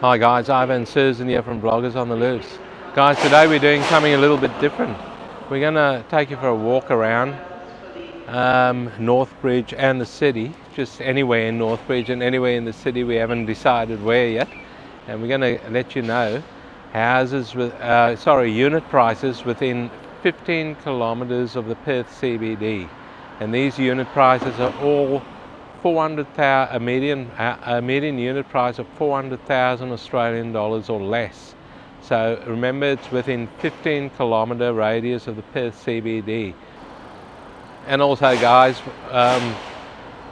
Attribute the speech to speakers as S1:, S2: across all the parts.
S1: Hi guys, Ivan and Susan here from Vloggers on the Loose. Guys, today we're doing something a little bit different. We're going to take you for a walk around Northbridge and the city, just anywhere in Northbridge and anywhere in the city. We haven't decided where yet, and we're going to let you know houses with, unit prices within 15 kilometres of the Perth CBD, and these unit prices are all a median unit price of 400,000 Australian dollars or less. So remember, it's within 15 kilometre radius of the Perth CBD. And also guys,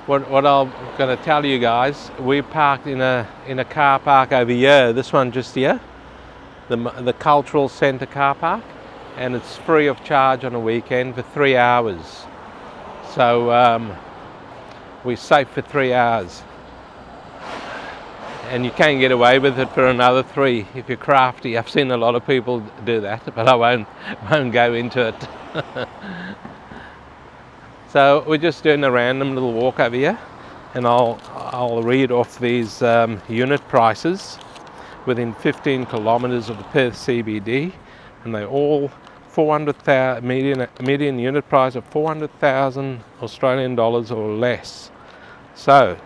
S1: what I'm going to tell you guys, we parked in a car park over here, this one just here, the Cultural Centre car park, and it's free of charge on a weekend for 3 hours. So we're safe for 3 hours, and you can get away with it for another 3 if you're crafty. I've seen a lot of people do that, but I won't go into it. So we're just doing a random little walk over here, and I'll read off these unit prices within 15 kilometres of the Perth CBD, and they all 400,000 median unit price of 400,000 Australian dollars or less. So,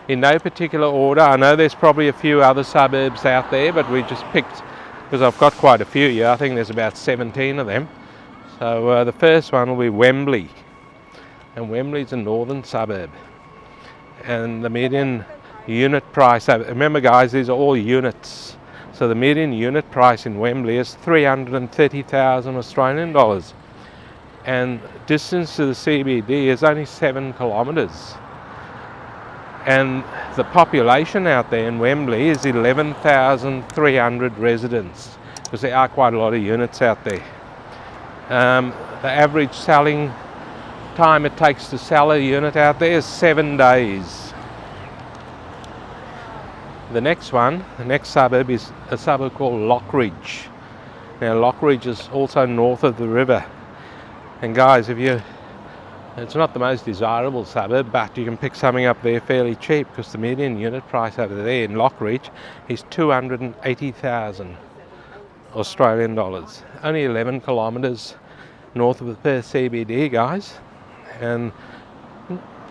S1: in no particular order, I know there's probably a few other suburbs out there, but we just picked, because I've got quite a few here, I think there's about 17 of them. So the first one will be Wembley, and Wembley's a northern suburb, and the median unit price, remember guys, these are all units, so the median unit price in Wembley is 330,000 Australian dollars, and distance to the CBD is only 7 kilometres. And the population out there in Wembley is 11,300 residents, because there are quite a lot of units out there. The average selling time it takes to sell a unit out there is 7 days. The next suburb is a suburb called Lockridge. Now Lockridge is also north of the river. And guys, it's not the most desirable suburb, but you can pick something up there fairly cheap, because the median unit price over there in Lockridge is 280,000 Australian dollars. Only 11 kilometres north of the Perth CBD, guys, and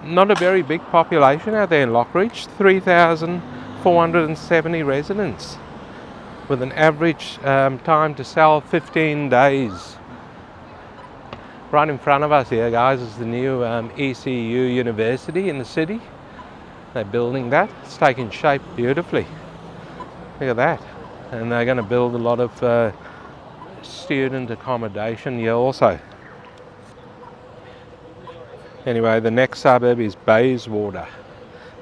S1: not a very big population out there in Lockridge. 3,470 residents, with an average time to sell 15 days. Right in front of us here, guys, is the new ECU University in the city. They're building that. It's taking shape beautifully. Look at that. And they're going to build a lot of student accommodation here also. Anyway, the next suburb is Baywater.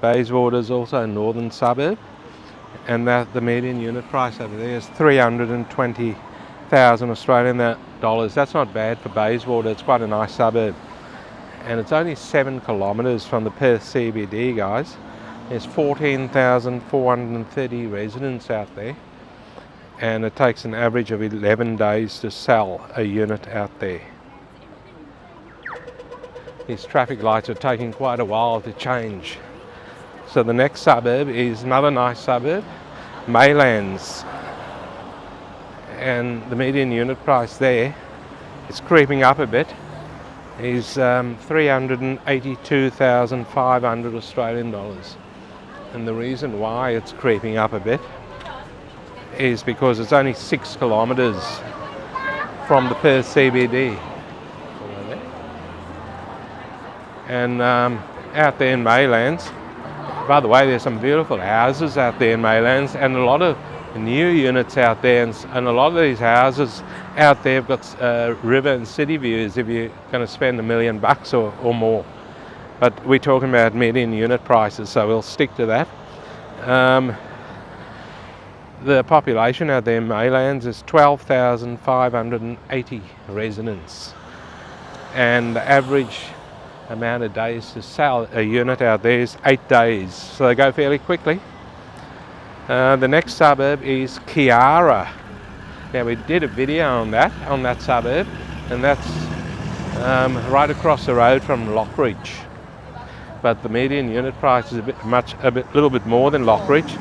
S1: Baywater is also a northern suburb, and the median unit price over there is 320,000 Australian dollars. That's not bad for Baywater. It's quite a nice suburb, and it's only 7 kilometres from the Perth CBD, guys. There's 14,430 residents out there, and it takes an average of 11 days to sell a unit out there. These traffic lights are taking quite a while to change. So the next suburb is another nice suburb, Maylands. And the median unit price there is creeping up a bit. Is 382,500 Australian dollars. And the reason why it's creeping up a bit is because it's only 6 kilometres from the Perth CBD. And out there in Maylands, by the way, there's some beautiful houses out there in Maylands, and a lot of new units out there, and a lot of these houses out there have got river and city views if you're going to spend $1 million or more. But we're talking about median unit prices, so we'll stick to that. The population out there in Maylands is 12,580 residents, and the average amount of days to sell a unit out there is 8 days, so they go fairly quickly. The next suburb is Kiara. Now we did a video on that suburb, and that's right across the road from Lockridge. But the median unit price is a little bit more than Lockridge.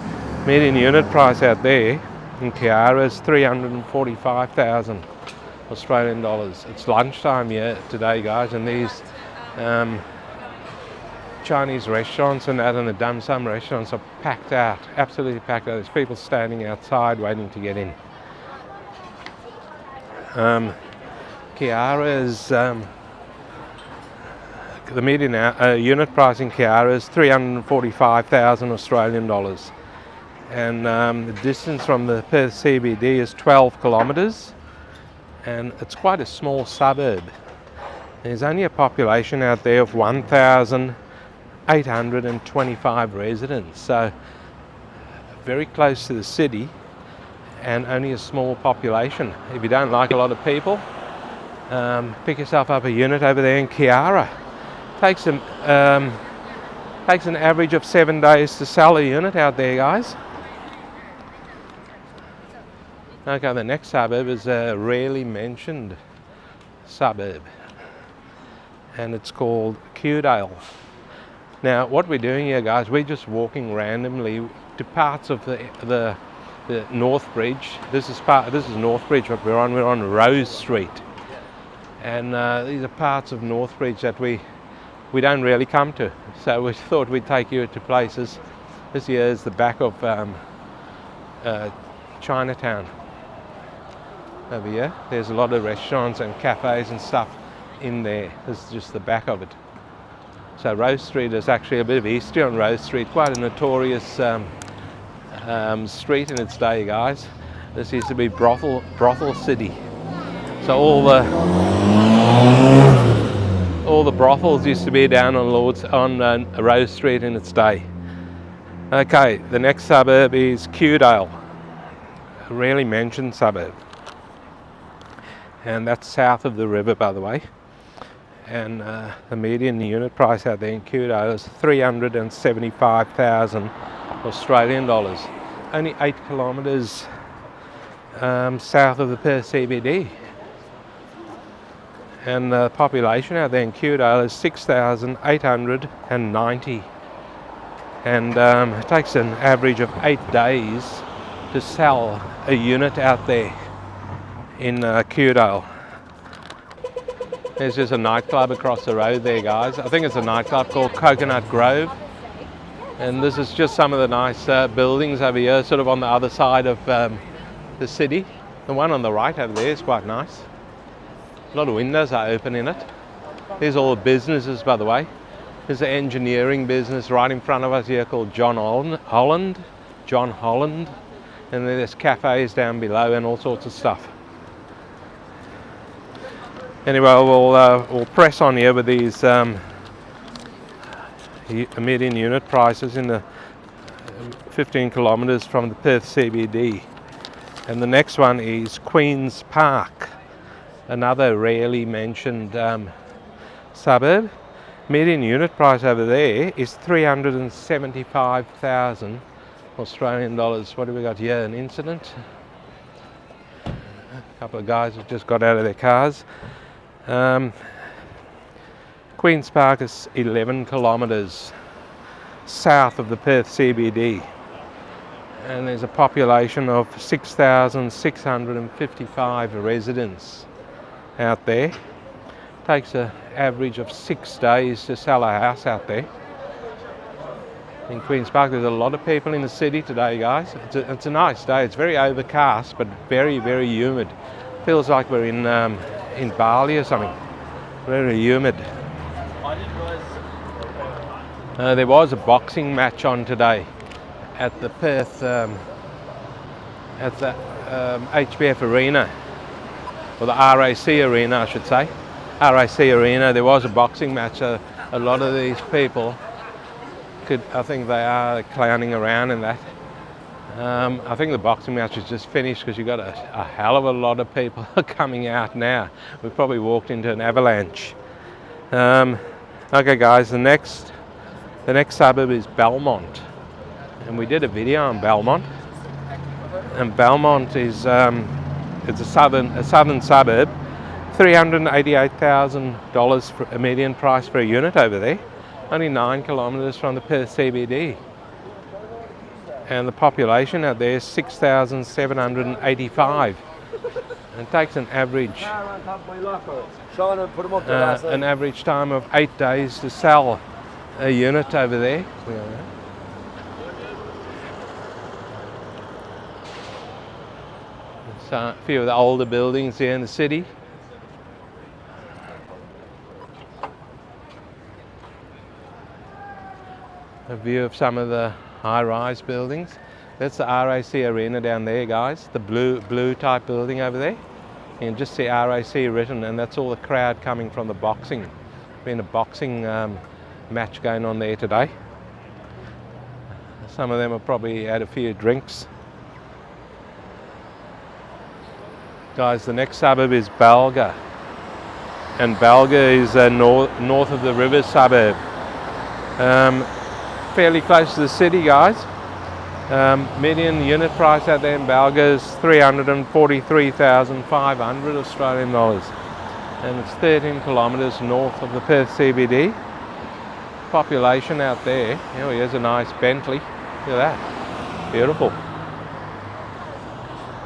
S1: Median unit price out there in Kiara is 345,000 Australian dollars. It's lunchtime here today, guys, and these Chinese restaurants and that, and the dim sum restaurants are packed out, absolutely packed out. There's people standing outside waiting to get in. Kiara is the median unit price in Kiara is 345,000 Australian dollars, and the distance from the Perth CBD is 12 kilometres, and it's quite a small suburb. There's only a population out there of 1,825 residents, so very close to the city and only a small population. If you don't like a lot of people, pick yourself up a unit over there in Kiara. Takes an average of 7 days to sell a unit out there, guys. Okay, the next suburb is a rarely mentioned suburb, and it's called Kewdale. Now, what we're doing here, guys, we're just walking randomly to parts of the Northbridge. This is Northbridge, but we're on Rose Street, and these are parts of Northbridge that we don't really come to. So we thought we'd take you to places. This here is the back of Chinatown. Over here, there's a lot of restaurants and cafes and stuff in there. This is just the back of it. So Rose Street is actually a bit of history on Rose Street, quite a notorious street in its day, guys. This used to be brothel city. So all the brothels used to be down on Rose Street in its day. Okay, the next suburb is Kewdale, a rarely mentioned suburb, and that's south of the river, by the way. And the median unit price out there in Kewdale is 375,000 Australian dollars. Only 8 kilometres south of the Perth CBD. And the population out there in Kewdale is 6,890. And it takes an average of 8 days to sell a unit out there in Kewdale. There's just a nightclub across the road there, guys. I think it's a nightclub called Coconut Grove. And this is just some of the nice buildings over here, sort of on the other side of the city. The one on the right over there is quite nice. A lot of windows are open in it. There's all the businesses, by the way. There's an engineering business right in front of us here called John Holland. And then there's cafes down below and all sorts of stuff. Anyway, we'll press on here with these median unit prices in the 15 kilometres from the Perth CBD. And the next one is Queen's Park, another rarely mentioned suburb. Median unit price over there is 375,000 Australian dollars. What do we got here? An incident. A couple of guys have just got out of their cars. Queen's Park is 11 kilometres south of the Perth CBD, and there's a population of 6,655 residents out there. Takes an average of 6 days to sell a house out there. In Queen's Park, there's a lot of people in the city today, guys. It's a nice day. It's very overcast, but very, very humid. Feels like we're in Bali or something. Very humid. There was a boxing match on today at the Perth, at the HBF Arena, or the RAC Arena, I should say. RAC Arena. There was a boxing match. A lot of these people I think they are clowning around in that. I think the boxing match is just finished because you've got a hell of a lot of people coming out now. We've probably walked into an avalanche. Okay, guys, the next suburb is Belmont, and we did a video on Belmont. And Belmont is it's a southern suburb. $388,000 for a median price for a unit over there. Only 9 kilometres from the Perth CBD. and the population out there is 6,785. And it takes an average time of 8 days to sell a unit over there. So a few of the older buildings here in the city. A view of some of the high-rise buildings. That's the RAC Arena down there, guys. The blue type building over there. You can just see RAC written, and that's all the crowd coming from the boxing. Been a boxing match going on there today. Some of them have probably had a few drinks. Guys, the next suburb is Balga. And Balga is north of the river suburb. Fairly close to the city, guys. Median unit price out there in Balga is 343,500 Australian dollars, and it's 13 kilometres north of the Perth CBD. Population out there, here's a nice Bentley. Look at that, beautiful.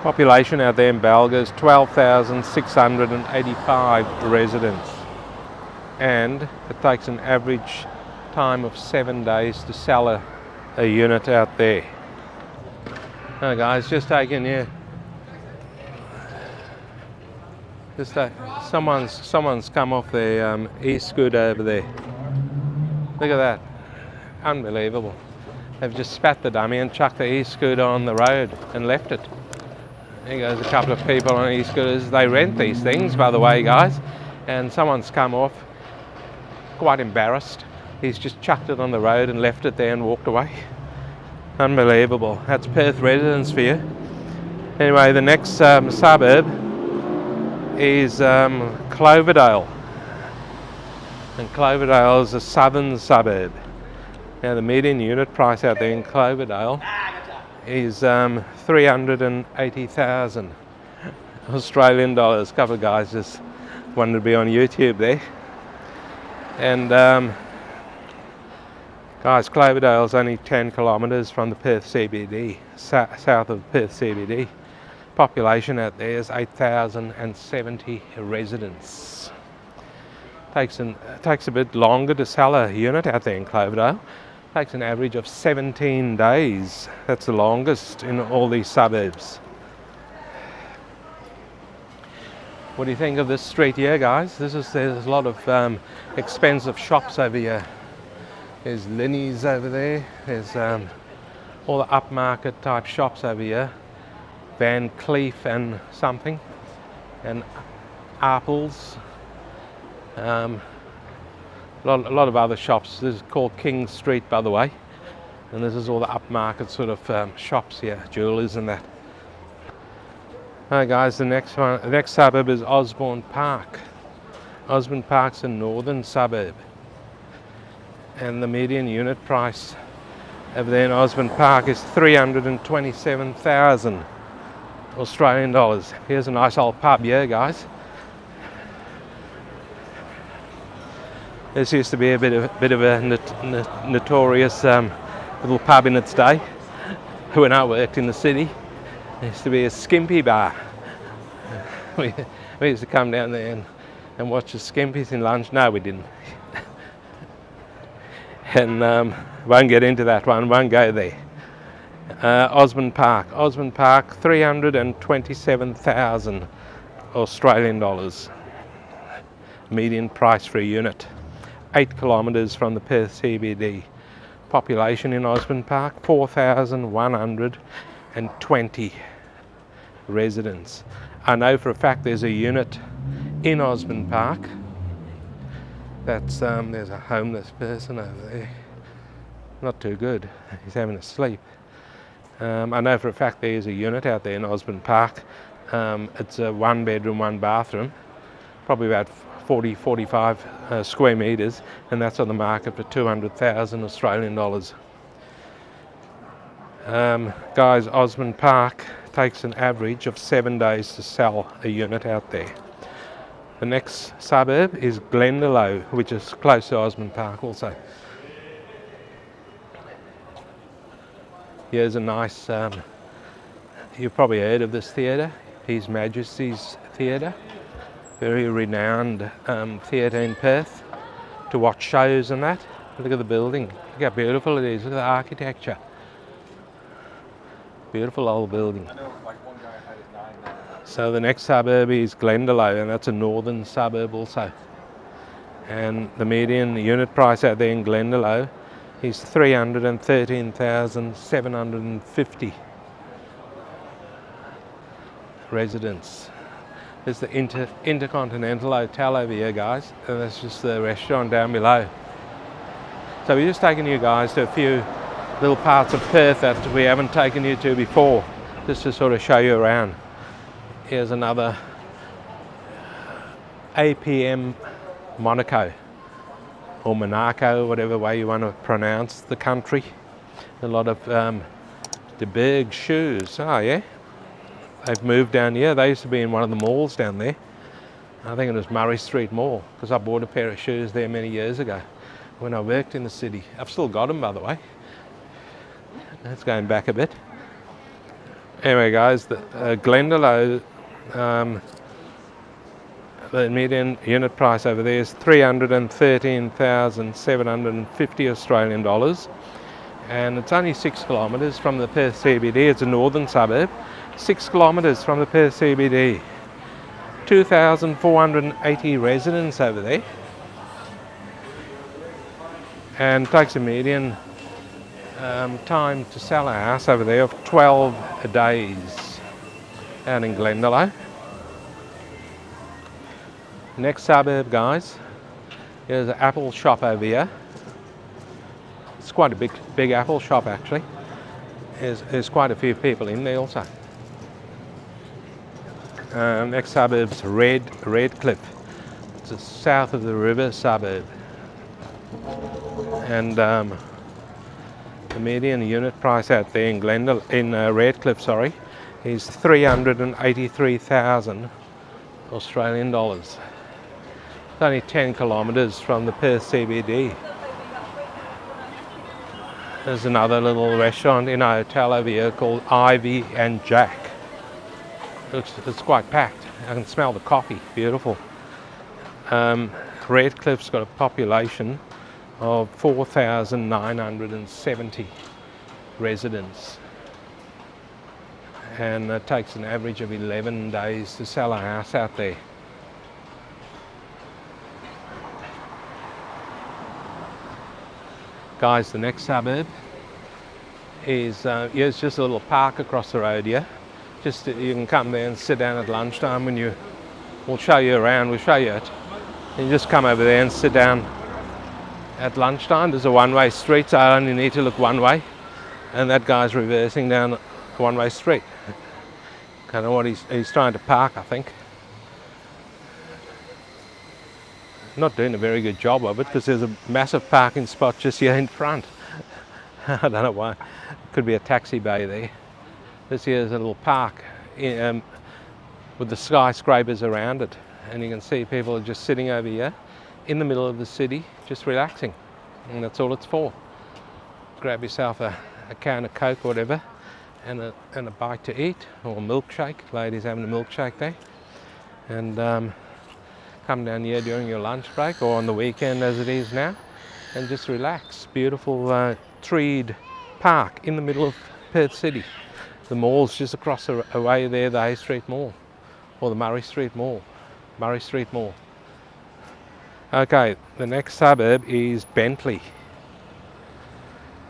S1: Population out there in Balga is 12,685 residents, and it takes an average time of 7 days to sell a unit out there. Now guys, just taking you, someone's come off their e-scooter over there. Look at that, unbelievable. They've just spat the dummy and chucked the e-scooter on the road and left it. There goes a couple of people on e-scooters. They rent these things, by the way, guys, and someone's come off, quite embarrassed. He's just chucked it on the road and left it there and walked away. Unbelievable. That's Perth residents for you. Anyway, the next suburb is Cloverdale. And Cloverdale is a southern suburb. Now the median unit price out there in Cloverdale is 380,000 Australian dollars. A couple of guys just wanted to be on YouTube there. And guys, Cloverdale is only 10 kilometres from the Perth CBD, south of Perth CBD. Population out there is 8,070 residents. Takes a bit longer to sell a unit out there in Cloverdale. Takes an average of 17 days. That's the longest in all these suburbs. What do you think of this street here, guys? There's a lot of expensive shops over here. There's Linny's over there. There's all the upmarket type shops over here. Van Cleef and something, and Apples. A lot of other shops. This is called King Street, by the way, and this is all the upmarket sort of shops here, jewelers and that. Hi guys, the next suburb is Osburn Park. Osburn Park's a northern suburb, and the median unit price over there in Osburn Park is 327,000 Australian dollars. Here's a nice old pub here, guys. This used to be a bit of a notorious little pub in its day. When I worked in the city, there used to be a skimpy bar. We used to come down there and watch the skimpies in lunch. No, we didn't. And won't get into that one, won't go there. Osburn Park, 327,000 Australian dollars. Median price for a unit. 8 kilometres from the Perth CBD. Population in Osburn Park, 4,120 residents. I know for a fact there's a unit in Osburn Park. That's there's a homeless person over there. Not too good. He's having a sleep. I know for a fact there's a unit out there in Osburn Park. It's a 1 bedroom, 1 bathroom, probably about 45 square metres, and that's on the market for 200,000 Australian dollars. Guys, Osburn Park takes an average of 7 days to sell a unit out there. The next suburb is Glendo, which is close to Osburn Park also. Here's a nice, you've probably heard of this theatre, His Majesty's Theatre. Very renowned theatre in Perth to watch shows and that. Look at the building, look how beautiful it is, look at the architecture. Beautiful old building. So the next suburb is Glendo, and that's a northern suburb also. And the median unit price out there in Glendo is 313,750 residents. There's the Intercontinental Hotel over here, guys, and that's just the restaurant down below. So we're just taking you guys to a few little parts of Perth that we haven't taken you to before, just to sort of show you around. Here's another APM Monaco, or Monaco, whatever way you want to pronounce the country. A lot of De Berg shoes. Oh yeah, they've moved down here. They used to be in one of the malls down there. I think it was Murray Street Mall, because I bought a pair of shoes there many years ago when I worked in the city. I've still got them, by the way. That's going back a bit. Anyway, guys, the Glendo, the median unit price over there is 313,750 Australian dollars, and it's only 6 kilometres from the Perth CBD. It's a northern suburb, 6 kilometres from the Perth CBD. 2,480 residents over there, and takes a median time to sell a house over there of 12 days out in Glendo. Next suburb, guys, there's an apple shop over here. It's quite a big apple shop actually. There's quite a few people in there also. Next suburb's Redcliffe. It's the south of the river suburb, and the median unit price out there in Redcliffe, is 383,000 Australian dollars. It's only 10 kilometres from the Perth CBD. There's another little restaurant in a hotel over here called Ivy and Jack. It's quite packed. I can smell the coffee, beautiful. Redcliffe's got a population of 4,970 residents, and it takes an average of 11 days to sell a house out there. Guys, the next suburb is here's just a little park across the road here. Just you can come there and sit down at lunchtime when we'll show you around, we'll show you it. You just come over there and sit down at lunchtime. There's a one-way street, so I only need to look one way, and that guy's reversing down a one-way street. I don't know what he's trying to park, I think. Not doing a very good job of it, because there's a massive parking spot just here in front. I don't know why. Could be a taxi bay there. This here is a little park with the skyscrapers around it, and you can see people are just sitting over here in the middle of the city, just relaxing, and that's all it's for. Grab yourself a can of Coke or whatever, and a bite to eat, or a milkshake. Ladies having a milkshake there, and come down here during your lunch break or on the weekend as it is now, and just relax. Beautiful treed park in the middle of Perth City. The mall's just across the way there, the Hay Street Mall, or the Murray Street Mall. Murray Street Mall. Okay, the next suburb is Bentley.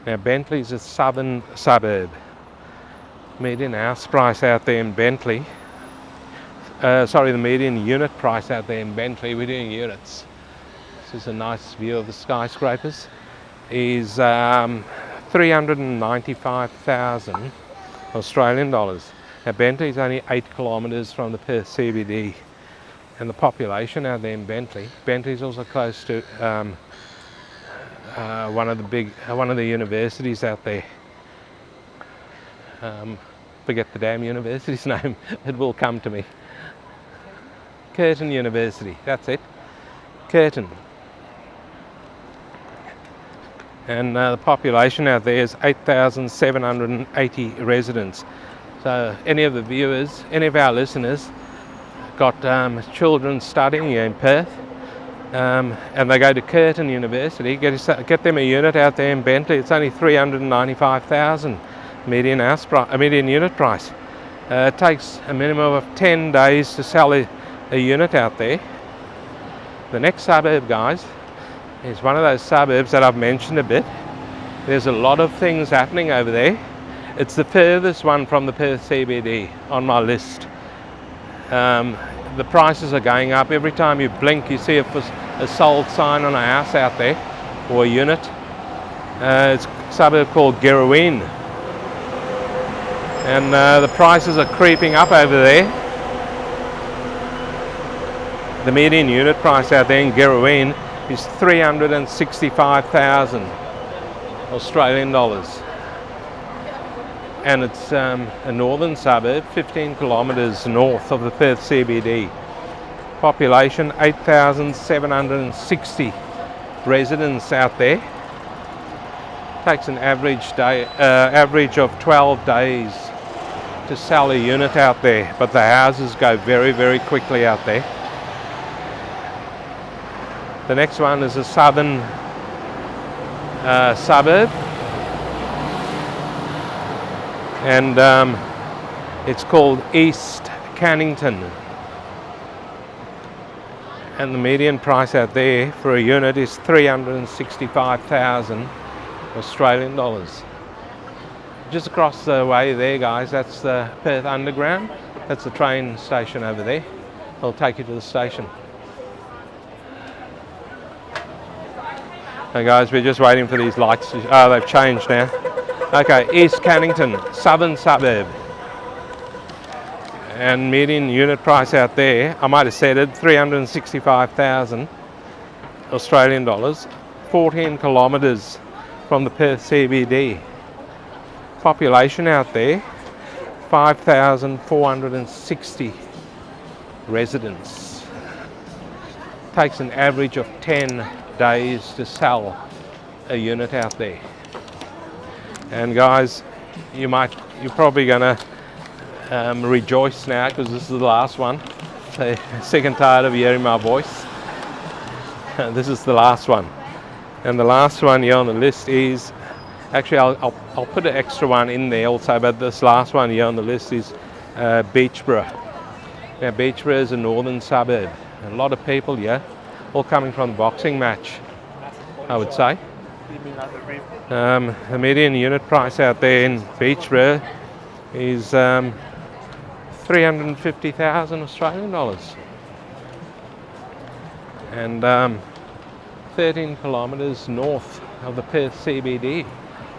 S1: Now Bentley's a southern suburb. Median house price out there in Bentley, the median unit price out there in Bentley, we're doing units. This is a nice view of the skyscrapers, is 395,000 Australian dollars. Now Bentley's only 8 kilometres from the Perth CBD, and the population out there in Bentley's also close to one of the universities out there. Forget the damn university's name, it will come to me. Curtin University, that's it. Curtin. And the population out there is 8,780 residents. So any of the viewers, any of our listeners got children studying here in Perth, and they go to Curtin University, get them a unit out there in Bentley. It's only 395,000 median unit price. It takes a minimum of 10 days to sell a unit out there. The next suburb, guys, is one of those suburbs that I've mentioned a bit. There's a lot of things happening over there. It's the furthest one from the Perth CBD on my list. The prices are going up. Every time you blink, you see a sold sign on a house out there, or a unit. It's a suburb called Girraween. And the prices are creeping up over there. The median unit price out there in Girraween is 365,000 Australian dollars. And it's a northern suburb, 15 kilometres north of the Perth CBD. Population 8,760 residents out there. Takes an average of 12 days to sell a unit out there, but the houses go very, very quickly out there. The next one is a southern suburb, and it's called East Cannington, and the median price out there for a unit is 365,000 Australian dollars. Just across the way there, guys, that's the Perth Underground. That's the train station over there. I'll take you to the station. Hey guys, we're just waiting for these lights. Oh, they've changed now. Okay, East Cannington, southern suburb. And median unit price out there, I might have said it, 365,000 Australian dollars. 14 kilometres from the Perth CBD. Population out there, 5,460 residents. Takes an average of 10 days to sell a unit out there. And guys, you're probably gonna rejoice now, because this is the last one. So sick and tired of hearing my voice. This is the last one, and the last one here on the list is actually I'll put an extra one in there also, but this last one here on the list is Beechborough. Now Beechborough is a northern suburb. A lot of people here, all coming from the boxing match, I would say. The median unit price out there in Beechborough is 350,000 Australian dollars. And 13 kilometres north of the Perth CBD,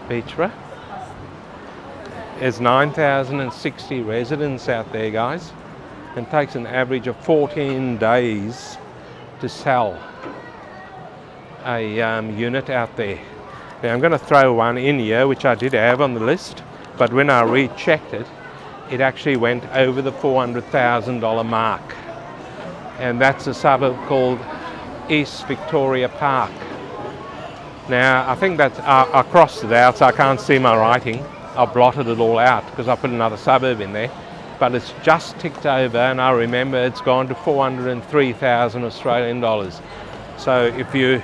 S1: Beechborough. There's 9,060 residents out there, guys, and takes an average of 14 days to sell a unit out there. Now I'm going to throw one in here which I did have on the list, but when I rechecked it, it actually went over the $400,000 mark, and that's a suburb called East Victoria Park. Now I think that's I crossed it out, so I can't see my writing. I blotted it all out because I put another suburb in there, but it's just ticked over, and I remember it's gone to 403,000 Australian dollars. So if you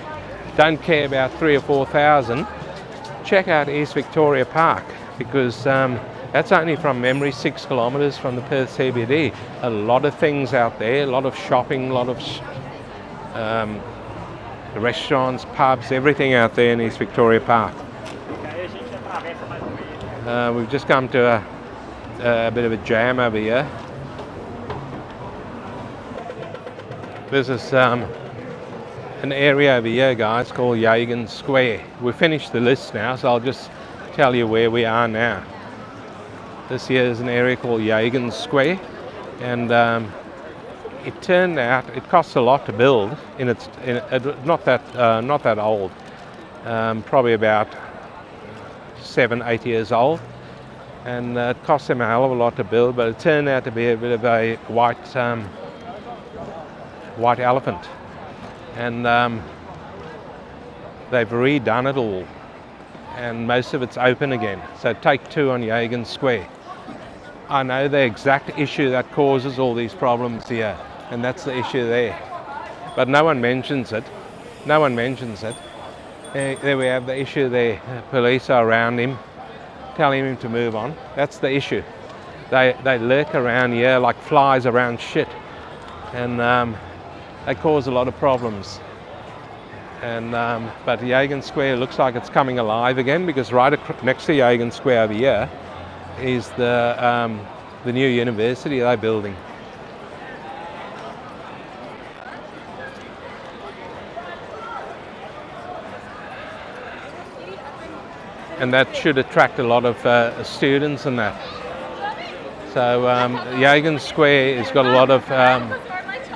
S1: don't care about 3,000 or 4,000, check out East Victoria Park, because that's only from memory 6 kilometres from the Perth CBD. A lot of things out there, a lot of shopping, a lot of restaurants, pubs, everything out there in East Victoria Park. We've just come to a bit of a jam over here. This is an area over here, guys, called Yagan Square. We've finished the list now, so I'll just tell you where we are now. This here is an area called Yagan Square, and it turned out it costs a lot to build. Not that old, probably about 7-8 years old, and it cost them a hell of a lot to build. But it turned out to be a bit of a white elephant, and they've redone it all. and most of it's open again. So take 2 on Yagan Square. I know the exact issue that causes all these problems here, and that's the issue there. But no one mentions it. No one mentions it. There we have the issue there. Police are around him, telling him to move on. That's the issue. They lurk around here like flies around shit, and they cause a lot of problems. And but Yagan Square looks like it's coming alive again, because right next to Yagan Square over here is the new university they're building. And that should attract a lot of students and that. So Yagan Square has got a lot of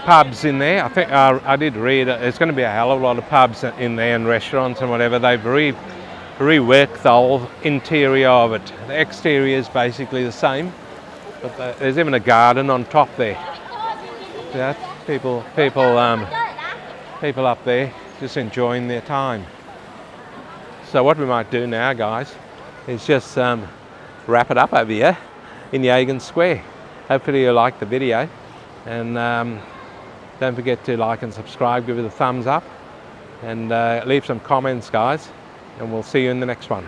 S1: pubs in there. I think I did read there's going to be a hell of a lot of pubs in there and restaurants and whatever. They've reworked the whole interior of it. The exterior is basically the same, but there's even a garden on top there. Yeah, people up there just enjoying their time. So what we might do now, guys, is just wrap it up over here in Yagan Square. Hopefully you liked the video, and don't forget to like and subscribe, give it a thumbs up, and leave some comments, guys, and we'll see you in the next one.